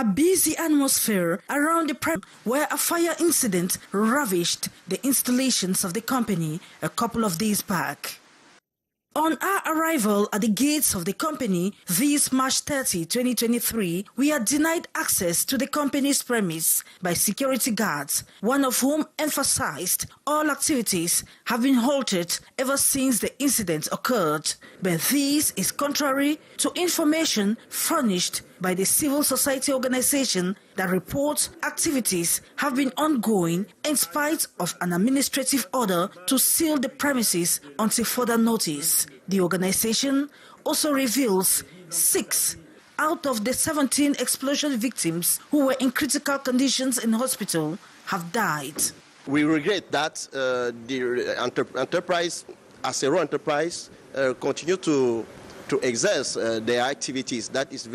a busy atmosphere around the premise where a fire incident ravaged the installations of the company a couple of days back. On our arrival at the gates of the company this March 30, 2023, we are denied access to the company's premise by security guards, one of whom emphasized all activities have been halted ever since the incident occurred. But this is contrary to information furnished by the civil society organization that reports activities have been ongoing in spite of an administrative order to seal the premises until further notice. The organization also reveals 6 out of the 17 explosion victims who were in critical conditions in hospital have died. We regret that the enterprise, as a raw enterprise, continue to exerce their activities. That is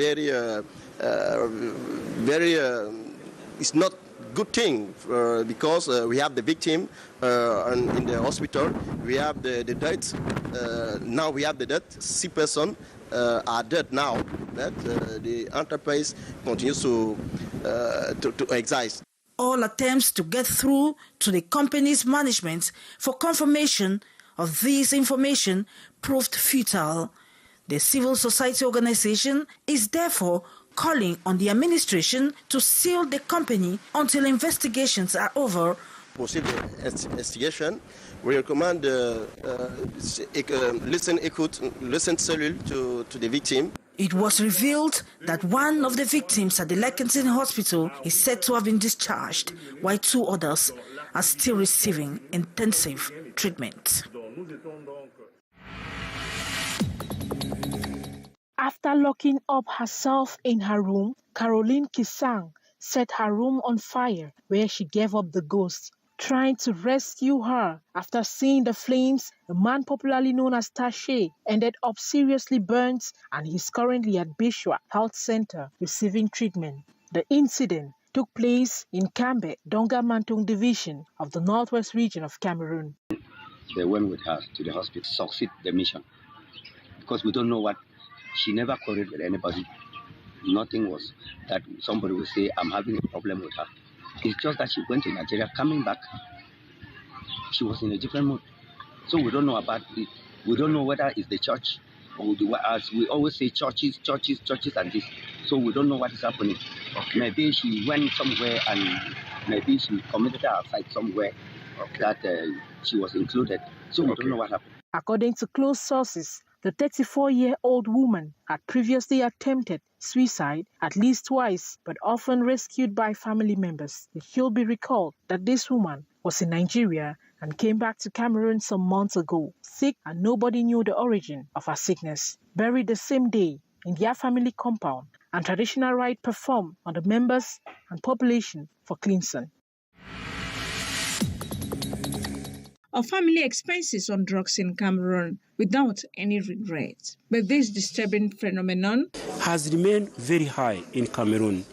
it's not good thing because we have the victim in the hospital, we have the death, now we have the death, 6 persons are dead now, that the enterprise continues to exercise. All attempts to get through to the company's management for confirmation of this information proved futile. The civil society organization is therefore calling on the administration to seal the company until investigations are over. Proceed the investigation. We recommend listen cellule to the victim. It was revealed that one of the victims at the Leckington Hospital is said to have been discharged, while 2 others are still receiving intensive treatment. After locking up herself in her room, Caroline Kisang set her room on fire, where she gave up the ghost. Trying to rescue her after seeing the flames, a man popularly known as Tache ended up seriously burnt and is currently at Bishwa Health Center receiving treatment. The incident took place in Kambe, Donga Mantung Division of the Northwest region of Cameroon. They went with her to the hospital, succeed the mission, because we don't know what. She never quarreled with anybody. Nothing was that somebody would say, I'm having a problem with her. It's just that she went to Nigeria, coming back, she was in a different mood. So we don't know about it. We don't know whether it's the church or as we always say, churches and this. So we don't know what is happening. Okay. Maybe she went somewhere and maybe she committed outside somewhere that she was included. So we don't know what happened. According to close sources, the 34-year-old woman had previously attempted suicide at least twice, but often rescued by family members. It should be recalled that this woman was in Nigeria and came back to Cameroon some months ago, sick, and nobody knew the origin of her sickness. Buried the same day in their family compound, and traditional rite performed on the members and population for cleansing. Of family expenses on drugs in Cameroon without any regret. But this disturbing phenomenon has remained very high in Cameroon.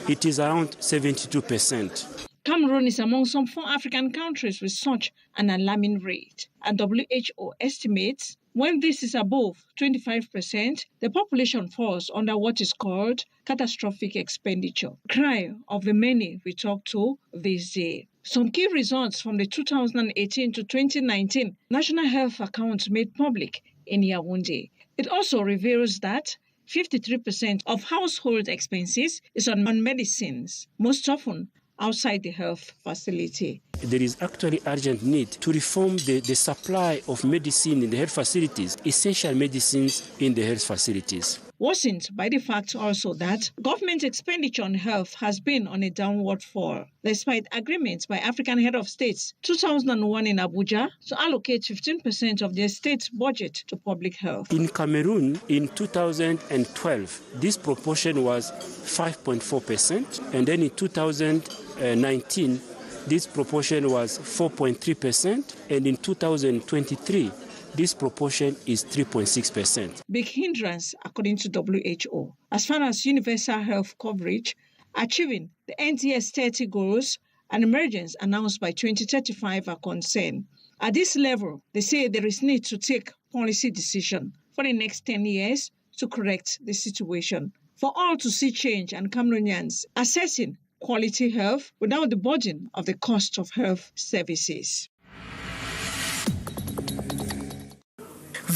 It is around 72%. Cameroon is among some 4 African countries with such an alarming rate. And WHO estimates when this is above 25%, the population falls under what is called catastrophic expenditure. Cry of the many we talk to this day. Some key results from the 2018 to 2019 National Health Accounts made public in Yaoundé. It also reveals that 53% of household expenses is on medicines, most often outside the health facility. There is actually urgent need to reform the supply of medicine in the health facilities, essential medicines in the health facilities. Worsened by the fact also that government expenditure on health has been on a downward fall, despite agreements by African head of states 2001 in Abuja to allocate 15% of their state's budget to public health. In Cameroon, in 2012, this proportion was 5.4%, and then in 2019, this proportion was 4.3%, and in 2023, this proportion is 3.6%. Big hindrance, according to WHO. As far as universal health coverage, achieving the NTS 30 goals and emergence announced by 2035 are concerned. At this level, they say there is need to take policy decision for the next 10 years to correct the situation. for all to see change and Cameroonians assessing quality health without the burden of the cost of health services.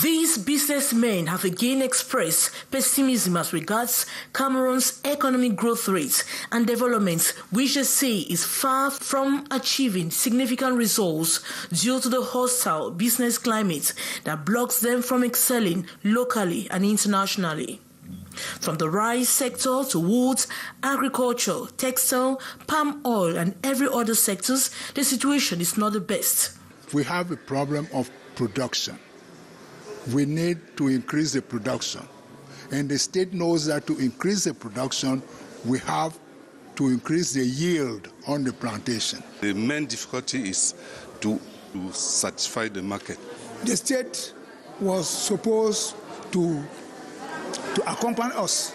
These businessmen have again expressed pessimism as regards Cameroon's economic growth rate and development, which they say is far from achieving significant results due to the hostile business climate that blocks them from excelling locally and internationally. From the rice sector to woods, agriculture, textile, palm oil, and every other sectors, the situation is not the best. We have a problem of production. We need to increase the production. And the state knows that to increase the production, we have to increase the yield on the plantation. The main difficulty is to satisfy the market. The state was supposed to accompany us.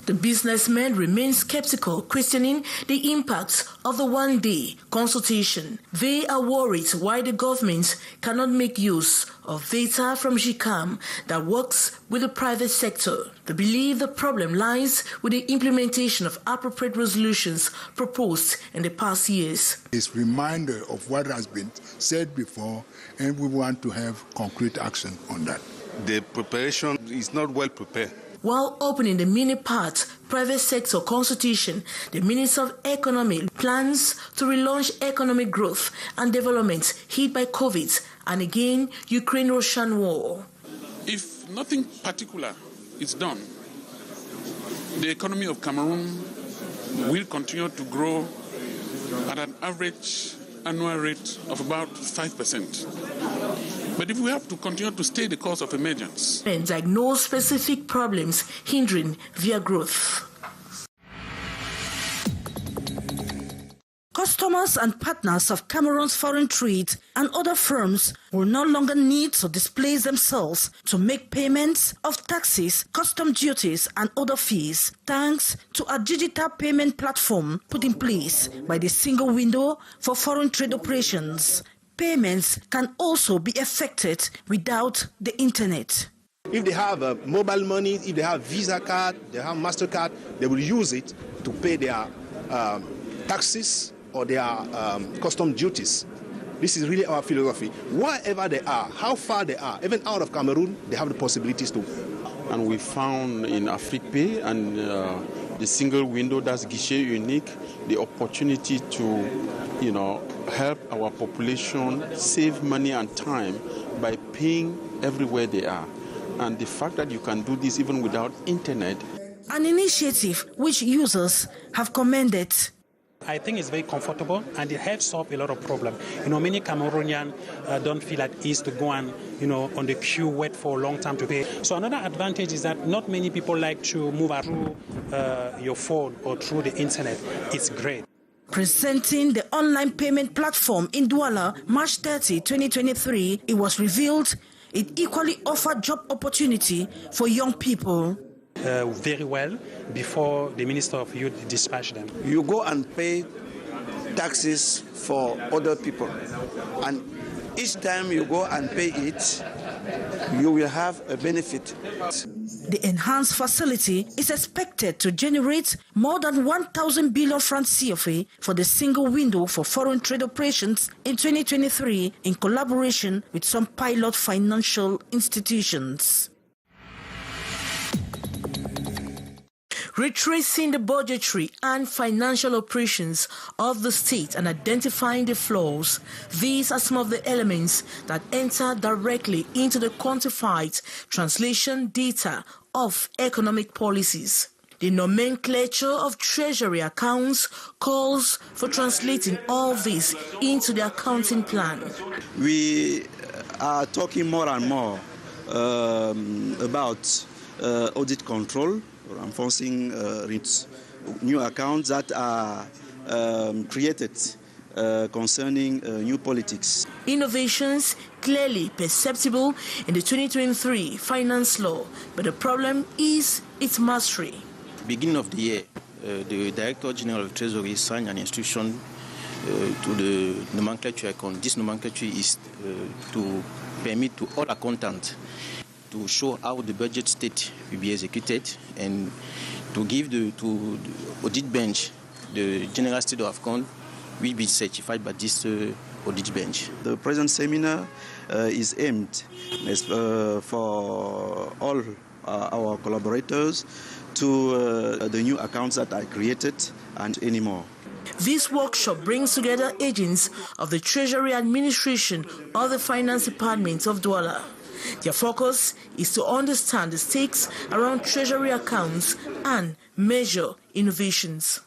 The businessmen remain skeptical, questioning the impacts of the one-day consultation. They are worried why the government cannot make use of data from GCAM that works with the private sector. They believe the problem lies with the implementation of appropriate resolutions proposed in the past years. It's a reminder of what has been said before, and we want to have concrete action on that. The preparation is not well prepared. While opening the mini-part private sector consultation, the Minister of Economy plans to relaunch economic growth and development hit by COVID and again Ukraine-Russian war. If nothing particular is done, the economy of Cameroon will continue to grow at an average annual rate of about 5%. But if we have to continue to stay the course of emergence and diagnose specific problems hindering their growth. Customers and partners of Cameroon's foreign trade and other firms will no longer need to displace themselves to make payments of taxes, custom duties, and other fees, thanks to a digital payment platform put in place by the single window for foreign trade operations. Payments can also be effected without the internet. If they have mobile money, if they have Visa card, they have MasterCard, they will use it to pay their taxes or their custom duties. This is really our philosophy. Wherever they are, how far they are, even out of Cameroon, they have the possibilities to. And we found in AfriquePay and the single window, that's guichet unique, the opportunity to, help our population save money and time by paying everywhere they are. And the fact that you can do this even without internet. An initiative which users have commended. I think it's very comfortable and it helps solve a lot of problems. Many Cameroonians don't feel at ease to go and, on the queue, wait for a long time to pay. So another advantage is that not many people like to move through your phone or through the internet. It's great. Presenting the online payment platform in Douala, March 30, 2023, it was revealed it equally offered job opportunity for young people. Very well before the Minister of Youth dispatched them. You go and pay taxes for other people, and each time you go and pay it, you will have a benefit. The enhanced facility is expected to generate more than 1,000 billion francs CFA for the single window for foreign trade operations in 2023 in collaboration with some pilot financial institutions. Retracing the budgetary and financial operations of the state and identifying the flaws, these are some of the elements that enter directly into the quantified translation data of economic policies. The nomenclature of treasury accounts calls for translating all this into the accounting plan. We are talking more and more about audit control, enforcing new accounts that are created concerning new politics. Innovations clearly perceptible in the 2023 finance law, but the problem is its mastery. Beginning of the year, the Director General of Treasury signed an instruction to the nomenclature account. This nomenclature is to permit to all accountants to show how the budget state will be executed and to give to the audit bench the general state of account will be certified by this audit bench. The present seminar is aimed for all our collaborators to the new accounts that are created and anymore. This workshop brings together agents of the Treasury Administration or the Finance Department of Douala. Their focus is to understand the stakes around Treasury accounts and measure innovations.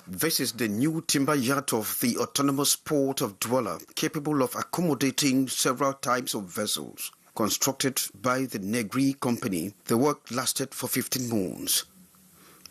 This is the new timber yard of the autonomous port of Douala, capable of accommodating several types of vessels. Constructed by the Negri Company, the work lasted for 15 months.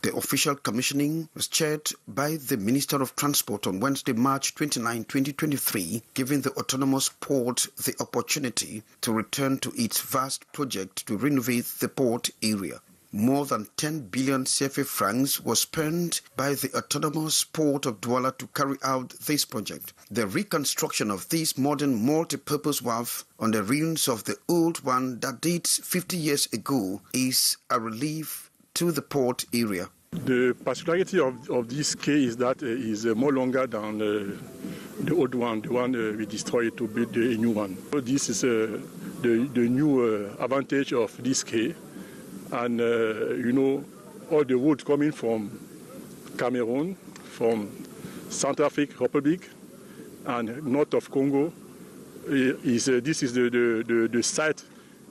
The official commissioning was chaired by the Minister of Transport on Wednesday, March 29, 2023, giving the autonomous port the opportunity to return to its vast project to renovate the port area. More than 10 billion CFA francs was spent by the autonomous port of Douala to carry out this project. The reconstruction of this modern multi-purpose wharf on the ruins of the old one that dates 50 years ago is a relief to the port area. The particularity of this quay is that it is more longer than the old one, the one we destroyed to build a new one. So this is the new advantage of this quay. And, all the wood coming from Cameroon, from Central African Republic, and north of Congo, this is the site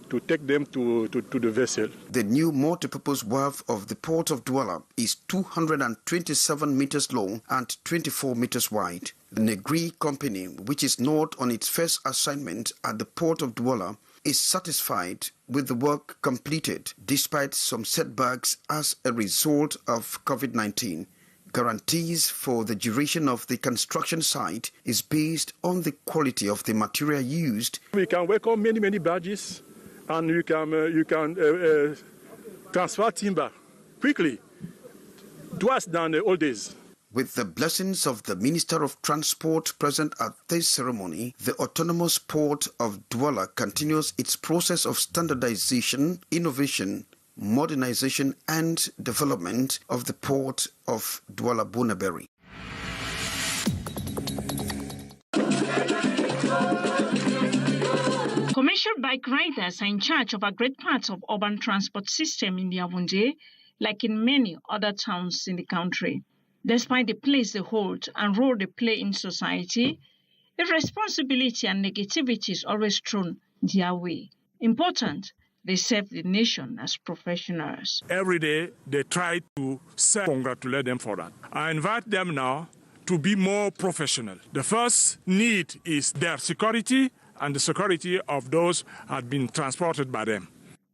to take them to the vessel. The new multipurpose wharf of the port of Douala is 227 meters long and 24 meters wide. The Negri Company, which is not on its first assignment at the port of Douala, is satisfied with the work completed despite some setbacks as a result of COVID-19. Guarantees for the duration of the construction site is based on the quality of the material used. We can welcome many barges, and you can transfer timber quickly, twice than the old days. With the blessings of the Minister of Transport present at this ceremony, the autonomous port of Douala continues its process of standardization, innovation, modernization and development of the port of Douala-Bonaberi. Commercial bike riders are in charge of a great part of urban transport system in Yaoundé, like in many other towns in the country. Despite the place they hold and role they play in society, irresponsibility and negativity is always thrown their way. Important, they serve the nation as professionals. Every day, they try to congratulate them for that. I invite them now to be more professional. The first need is their security and the security of those who have been transported by them.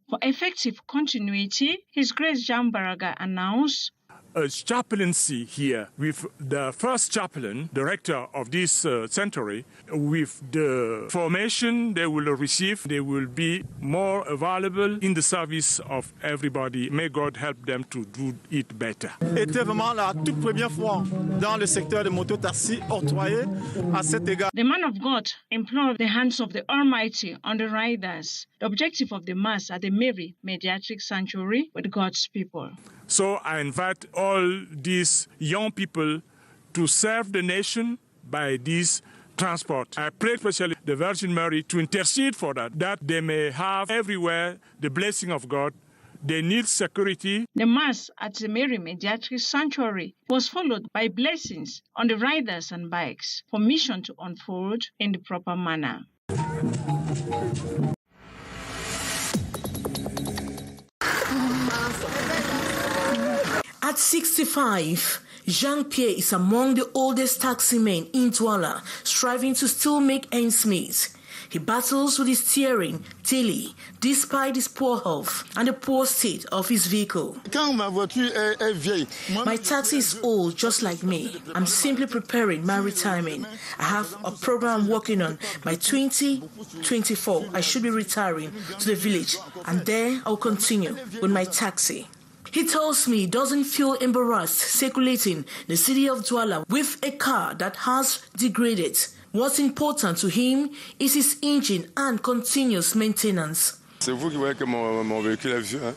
For effective continuity, His Grace Jean Baraga announced a chaplaincy here with the first chaplain, director of this century. With the formation they will receive, they will be more available in the service of everybody. May God help them to do it better. C'était vraiment la toute première fois dans le secteur de mototaxi octroyé à cet égard. The man of God implored the hands of the Almighty on the riders. The objective of the Mass at the Mary Mediatric Sanctuary with God's people. So I invite all these young people to serve the nation by this transport. I pray especially the Virgin Mary to intercede for that they may have everywhere the blessing of God. They need security. The Mass at the Mary Mediatric Sanctuary was followed by blessings on the riders and bikes for mission to unfold in the proper manner. At 65, Jean-Pierre is among the oldest taximen in Douala, striving to still make ends meet. He battles with his steering daily, despite his poor health and the poor state of his vehicle. My taxi is old, just like me. I'm simply preparing my retirement. I have a program I'm working on. By 2024, I should be retiring to the village, and there I'll continue with my taxi. He tells me he doesn't feel embarrassed circulating the city of Douala with a car that has degraded What's important to him is his engine and continuous maintenance. C'est vous qui voyez que mon véhicule est vieux, hein?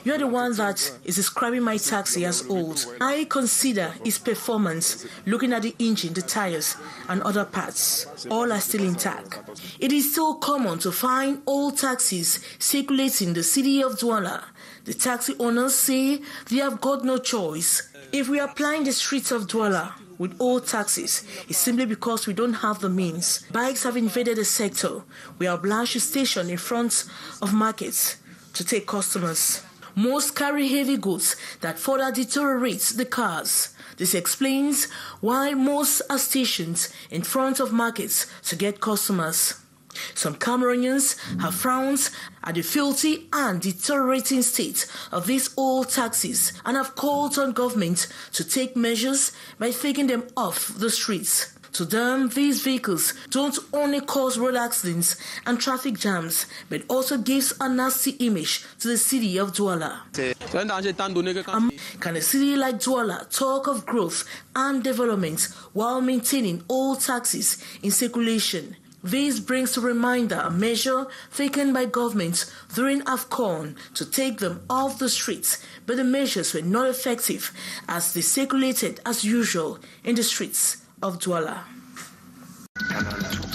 You're the one that is describing my taxi as old. I consider its performance, looking at the engine, the tires, and other parts. All are still intact. It is so common to find old taxis circulating in the city of Douala. The taxi owners say they have got no choice. If we are plying the streets of Douala with old taxis, it's simply because we don't have the means. Bikes have invaded the sector. We are obliged to station in front of markets to take customers. Most carry heavy goods that further deteriorates the cars. This explains why most are stationed in front of markets to get customers. Some Cameroonians have frowned at the filthy and deteriorating state of these old taxis and have called on government to take measures by taking them off the streets. To them, these vehicles don't only cause road accidents and traffic jams, but also gives a nasty image to the city of Douala. Can a city like Douala talk of growth and development while maintaining old taxis in circulation? This brings to reminder a measure taken by government during AFCON to take them off the streets, but the measures were not effective as they circulated as usual in the streets of Douala. Canal.